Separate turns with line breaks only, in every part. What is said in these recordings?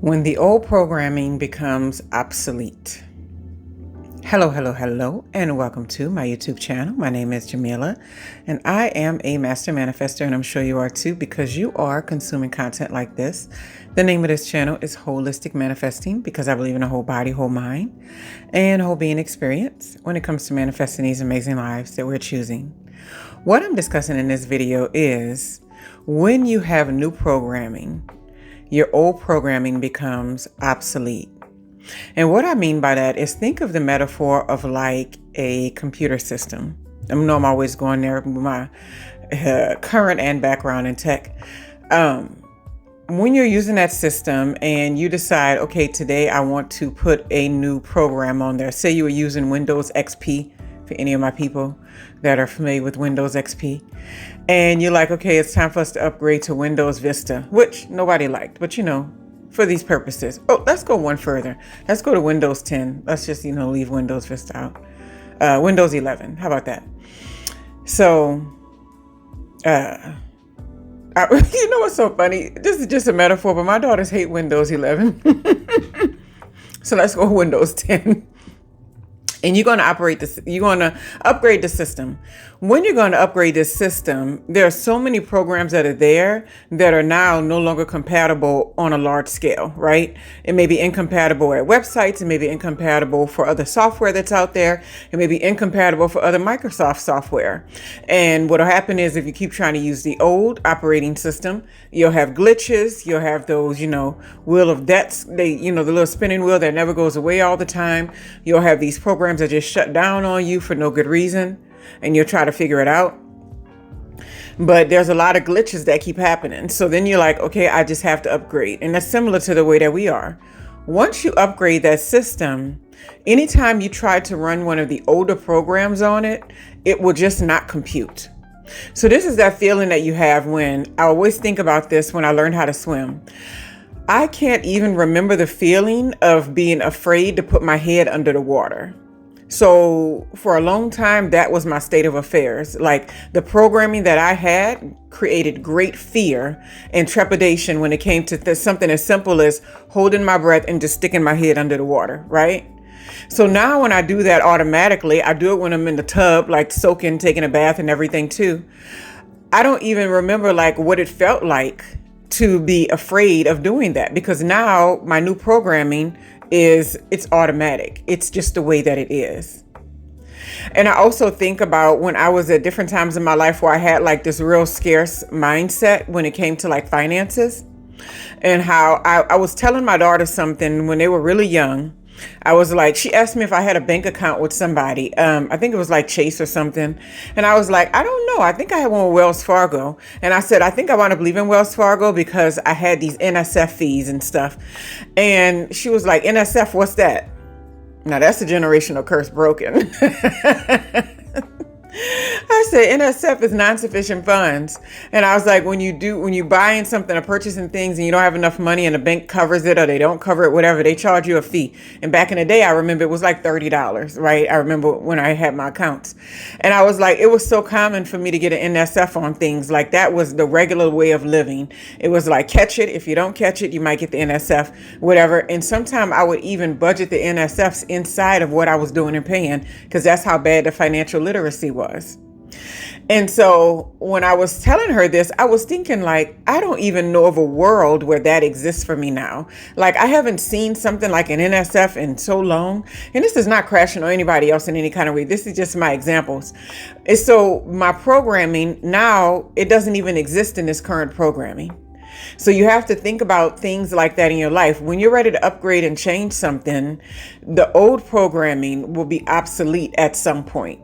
When the old programming becomes obsolete. Hello, and welcome to my YouTube channel. My name is Jameelah, and I am a master manifester, and I'm sure you are too because you are consuming content like this. The name of this channel is Holistic Manifesting because I believe in a whole body, whole mind, and whole being experience when it comes to manifesting these amazing lives that we're choosing. What I'm discussing in this video is when you have new programming, your old programming becomes obsolete. And what I mean by that is think of the metaphor of like a computer system. I know I'm always going there with my current and background in tech. When you're using that system and you decide, okay, today I want to put a new program on there. Say you were using Windows XP, for any of my people that are familiar with Windows XP. And you're like, okay, it's time for us to upgrade to Windows Vista, which nobody liked, but for these purposes. Oh, let's go one further. Let's go to Windows 10. Let's just, leave Windows Vista out. Windows 11. How about that? So, what's so funny? This is just a metaphor, but my daughters hate Windows 11. So let's go Windows 10. And you're going to upgrade the system. When you're going to upgrade this system, there are so many programs that are there that are now no longer compatible on a large scale, right? It may be incompatible at websites. It may be incompatible for other software that's out there. It may be incompatible for other Microsoft software. And what'll happen is if you keep trying to use the old operating system, you'll have glitches. You'll have those, wheel of debts. The little spinning wheel that never goes away all the time. You'll have these programs that just shut down on you for no good reason, and you'll try to figure it out. But there's a lot of glitches that keep happening. So then you're like, okay, I just have to upgrade. And that's similar to the way that we are. Once you upgrade that system, anytime you try to run one of the older programs on it, it will just not compute. So this is that feeling that you have when I always think about this when I learned how to swim. I can't even remember the feeling of being afraid to put my head under the water. So for a long time, that was my state of affairs. Like the programming that I had created great fear and trepidation when it came to something as simple as holding my breath and just sticking my head under the water, right? So now when I do that automatically, I do it when I'm in the tub, like soaking, taking a bath and everything too. I don't even remember like what it felt like to be afraid of doing that because now my new programming it's automatic. It's just the way that it is. And I also think about when I was at different times in my life where I had like this real scarce mindset when it came to like finances and how I was telling my daughter something when they were really young. I was like, she asked me if I had a bank account with somebody. I think it was like Chase or something. And I was like, I don't know. I think I had one with Wells Fargo. And I said, I think I want to leaving Wells Fargo because I had these NSF fees and stuff. And she was like, NSF, what's that? Now that's a generational curse broken. I said NSF is non-sufficient funds. And I was like, when you buying something or purchasing things and you don't have enough money and the bank covers it or they don't cover it, whatever, they charge you a fee. And back in the day, I remember it was like $30, right? I remember when I had my accounts. And I was like, it was so common for me to get an NSF on things. Like that was the regular way of living. It was like, catch it. If you don't catch it, you might get the NSF, whatever. And sometimes I would even budget the NSFs inside of what I was doing and paying because that's how bad the financial literacy was. And so when I was telling her this, I was thinking like, I don't even know of a world where that exists for me now. Like I haven't seen something like an NSF in so long. And this is not crashing on anybody else in any kind of way. This is just my examples. And so my programming now, it doesn't even exist in this current programming. So you have to think about things like that in your life. When you're ready to upgrade and change something, the old programming will be obsolete at some point.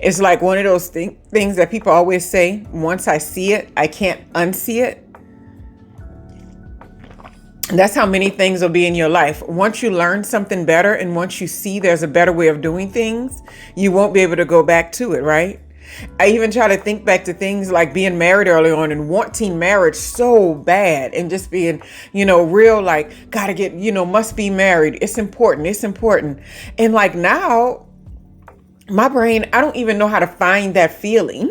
It's like one of those things that people always say, once I see it, I can't unsee it. That's how many things will be in your life. Once you learn something better and once you see there's a better way of doing things, you won't be able to go back to it, right? I even try to think back to things like being married early on and wanting marriage so bad and just being, real like, gotta get, must be married. It's important. And like now, my brain, I don't even know how to find that feeling.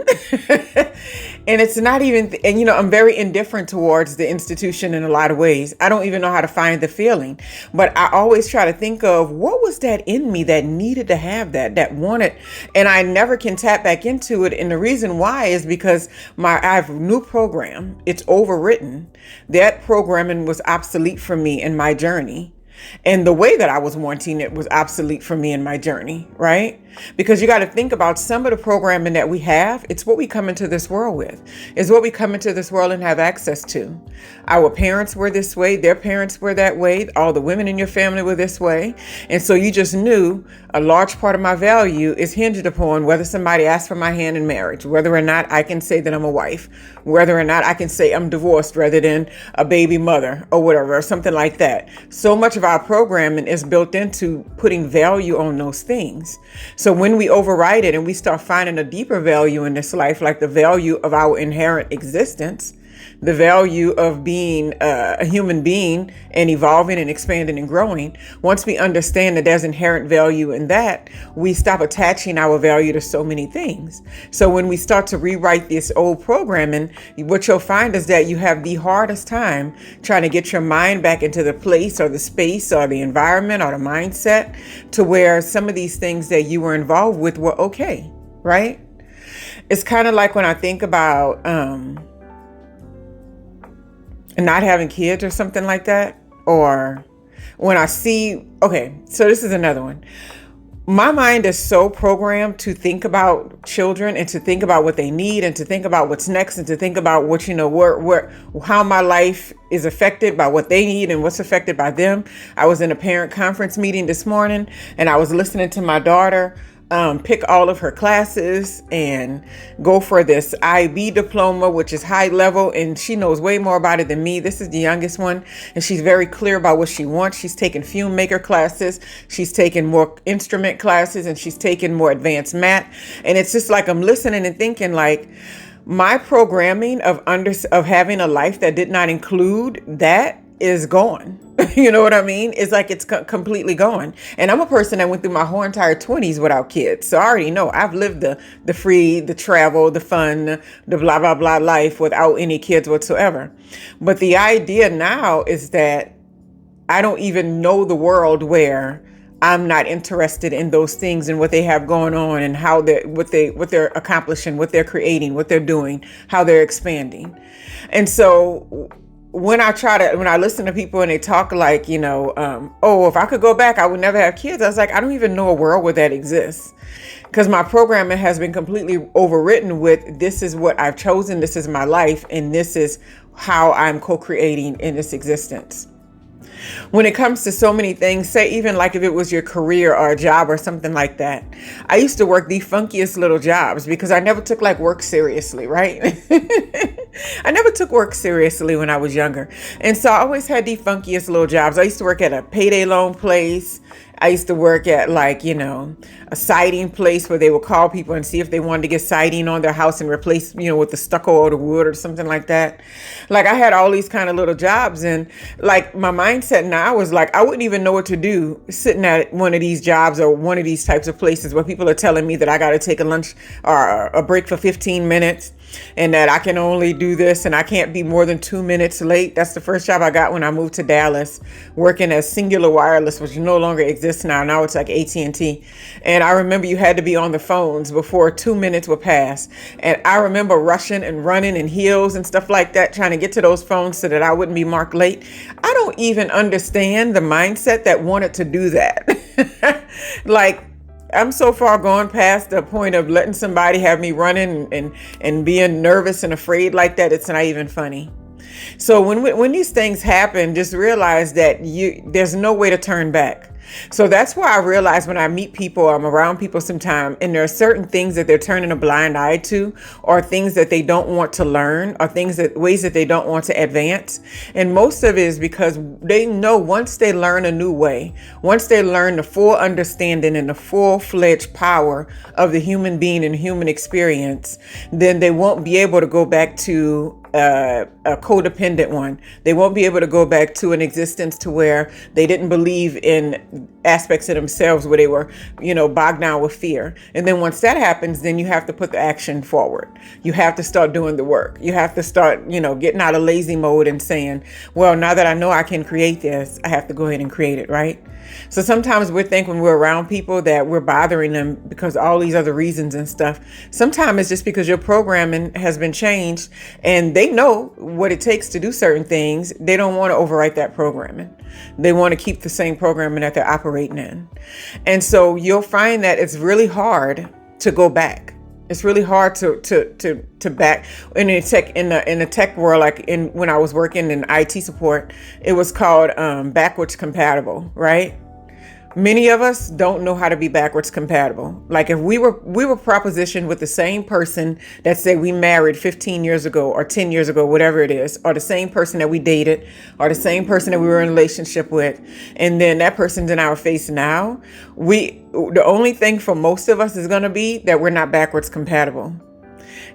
And it's not even, and I'm very indifferent towards the institution in a lot of ways. I don't even know how to find the feeling, but I always try to think of what was that in me that needed to have that wanted, and I never can tap back into it. And the reason why is because I have a new program. It's overwritten. That programming was obsolete for me in my journey. And the way that I was wanting it was obsolete for me in my journey, right? Because you got to think about some of the programming that we have. It's what we come into this world with. It's what we come into this world and have access to. Our parents were this way. Their parents were that way. All the women in your family were this way. And so you just knew a large part of my value is hinged upon whether somebody asked for my hand in marriage, whether or not I can say that I'm a wife, whether or not I can say I'm divorced rather than a baby mother or whatever, or something like that. So much of our programming is built into putting value on those things. So when we override it and we start finding a deeper value in this life, like the value of our inherent existence, the value of being a human being and evolving and expanding and growing, once we understand that there's inherent value in that, we stop attaching our value to so many things. So when we start to rewrite this old programming, what you'll find is that you have the hardest time trying to get your mind back into the place or the space or the environment or the mindset to where some of these things that you were involved with were okay, right? It's kind of like when I think about not having kids or something like that, or when I see, okay, so this is another one. My mind is so programmed to think about children and to think about what they need and to think about what's next and to think about what, how my life is affected by what they need and what's affected by them. I was in a parent conference meeting this morning and I was listening to my daughter pick all of her classes and go for this IB diploma, which is high level, and she knows way more about it than me. This is the youngest one, and she's very clear about what she wants. She's taken fume maker classes, she's taken more instrument classes, and she's taken more advanced math. And it's just like I'm listening and thinking, like, my programming of having a life that did not include that is gone. You know what I mean? It's like it's completely gone. And I'm a person that went through my whole entire 20s without kids. So I already know I've lived the free, the travel, the fun, the blah, blah, blah life without any kids whatsoever. But the idea now is that I don't even know the world where I'm not interested in those things and what they have going on and how what they're accomplishing, what they're creating, what they're doing, how they're expanding. And so when I listen to people and they talk like, oh, if I could go back, I would never have kids. I was like, I don't even know a world where that exists, because my programming has been completely overwritten with, this is what I've chosen, this is my life, and this is how I'm co-creating in this existence. When it comes to so many things, say even like if it was your career or a job or something like that, I used to work the funkiest little jobs because I never took like work seriously, right? I never took work seriously when I was younger. And so I always had the funkiest little jobs. I used to work at a payday loan place. I used to work at a siding place where they would call people and see if they wanted to get siding on their house and replace, with the stucco or the wood or something like that. Like I had all these kind of little jobs, and like my mindset now was like, I wouldn't even know what to do sitting at one of these jobs or one of these types of places where people are telling me that I got to take a lunch or a break for 15 minutes. And that I can only do this and I can't be more than 2 minutes late. That's the first job I got when I moved to Dallas, working at Singular Wireless, which no longer exists now. Now it's like AT&T. And I remember you had to be on the phones before 2 minutes would pass. And I remember rushing and running in heels and stuff like that, trying to get to those phones so that I wouldn't be marked late. I don't even understand the mindset that wanted to do that. Like, I'm so far gone past the point of letting somebody have me running and being nervous and afraid like that. It's not even funny. So when these things happen, just realize that there's no way to turn back. So that's why I realize when I meet people, I'm around people sometime, and there are certain things that they're turning a blind eye to, or things that they don't want to learn, or ways that they don't want to advance. And most of it is because they know once they learn a new way, once they learn the full understanding and the full-fledged power of the human being and human experience, then they won't be able to go back to a codependent one. They won't be able to go back to an existence to where they didn't believe in aspects of themselves, where they were, bogged down with fear. And then once that happens, then you have to put the action forward. You have to start doing the work. You have to start, getting out of lazy mode and saying, well, now that I know I can create this, I have to go ahead and create it, right? So sometimes we think when we're around people that we're bothering them because all these other reasons and stuff. Sometimes it's just because your programming has been changed and they know what it takes to do certain things. They don't want to overwrite that programming. They want to keep the same programming that they're operating in. And so you'll find that it's really hard to go back. It's really hard to back in the tech world. Like when I was working in IT support, it was called backwards compatible, right? Many of us don't know how to be backwards compatible. Like if we were propositioned with the same person that said we married 15 years ago or 10 years ago, whatever it is, or the same person that we dated, or the same person that we were in a relationship with, and then that person's in our face now, the only thing for most of us is going to be that we're not backwards compatible.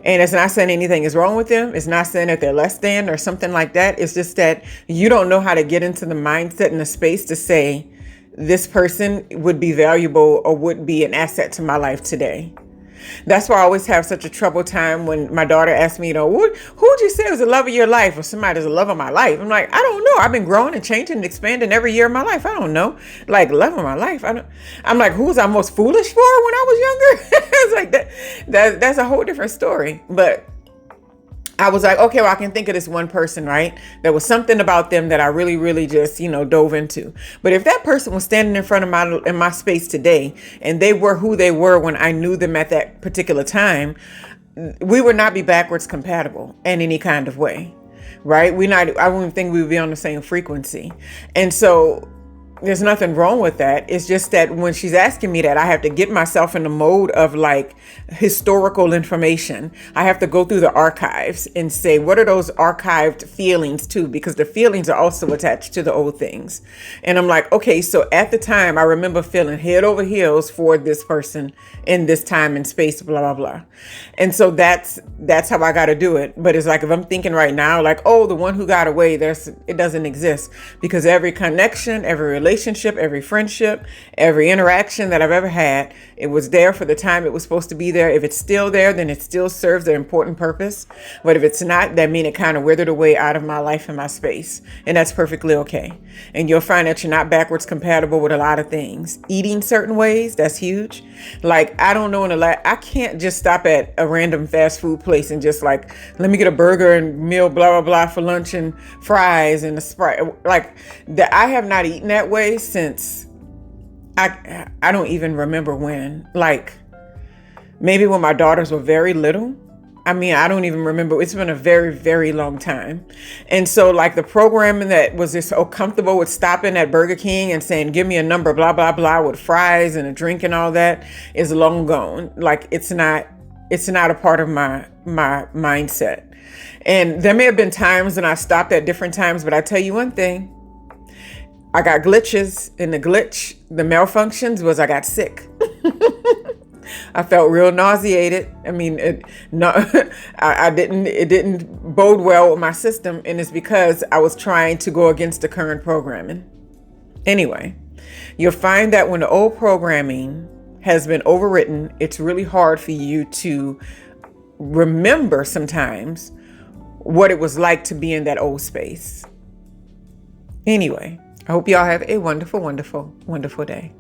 And it's not saying anything is wrong with them. It's not saying that they're less than or something like that. It's just that you don't know how to get into the mindset and the space to say, this person would be valuable or would be an asset to my life today. That's why I always have such a trouble time when my daughter asks me, who would you say was the love of your life, or somebody that's the love of my life? I'm like, I don't know. I've been growing and changing and expanding every year of my life. I don't know. Like, love of my life. I'm like, who was I most foolish for when I was younger? It's like that's a whole different story. But I was like, okay, well, I can think of this one person, right? There was something about them that I really, really just, dove into. But if that person was standing in front of my space today, and they were who they were when I knew them at that particular time, we would not be backwards compatible in any kind of way, right? I wouldn't think we would be on the same frequency. And so there's nothing wrong with that. It's just that when she's asking me that, I have to get myself in the mode of like historical information. I have to go through the archives and say, what are those archived feelings too? Because the feelings are also attached to the old things. And I'm like, okay, so at the time I remember feeling head over heels for this person in this time and space, blah, blah, blah. And so that's how I got to do it. But it's like, if I'm thinking right now, like, oh, the one who got away, it doesn't exist, because every connection, every relationship, every friendship, every interaction that I've ever had, it was there for the time it was supposed to be there. If it's still there, then it still serves an important purpose. But if it's not, that means it kind of withered away out of my life and my space. And that's perfectly okay. And you'll find that you're not backwards compatible with a lot of things. Eating certain ways, that's huge. Like, I don't know, I can't just stop at a random fast food place and just like, let me get a burger and meal, blah, blah, blah, for lunch and fries and a Sprite. Like, I have not eaten that way since I don't even remember when. Like, maybe when my daughters were very little. I mean, I don't even remember. It's been a very, very long time. And so like the programming that was just so comfortable with stopping at Burger King and saying, give me a number, blah, blah, blah, with fries and a drink and all that, is long gone. Like, it's not a part of my mindset. And there may have been times when I stopped at different times, but I tell you one thing, I got glitches, and the malfunctions was I got sick. I felt real nauseated. I mean, it didn't bode well with my system, and it's because I was trying to go against the current programming. Anyway, you'll find that when the old programming has been overwritten, it's really hard for you to remember sometimes what it was like to be in that old space. Anyway, I hope y'all have a wonderful, wonderful, wonderful day.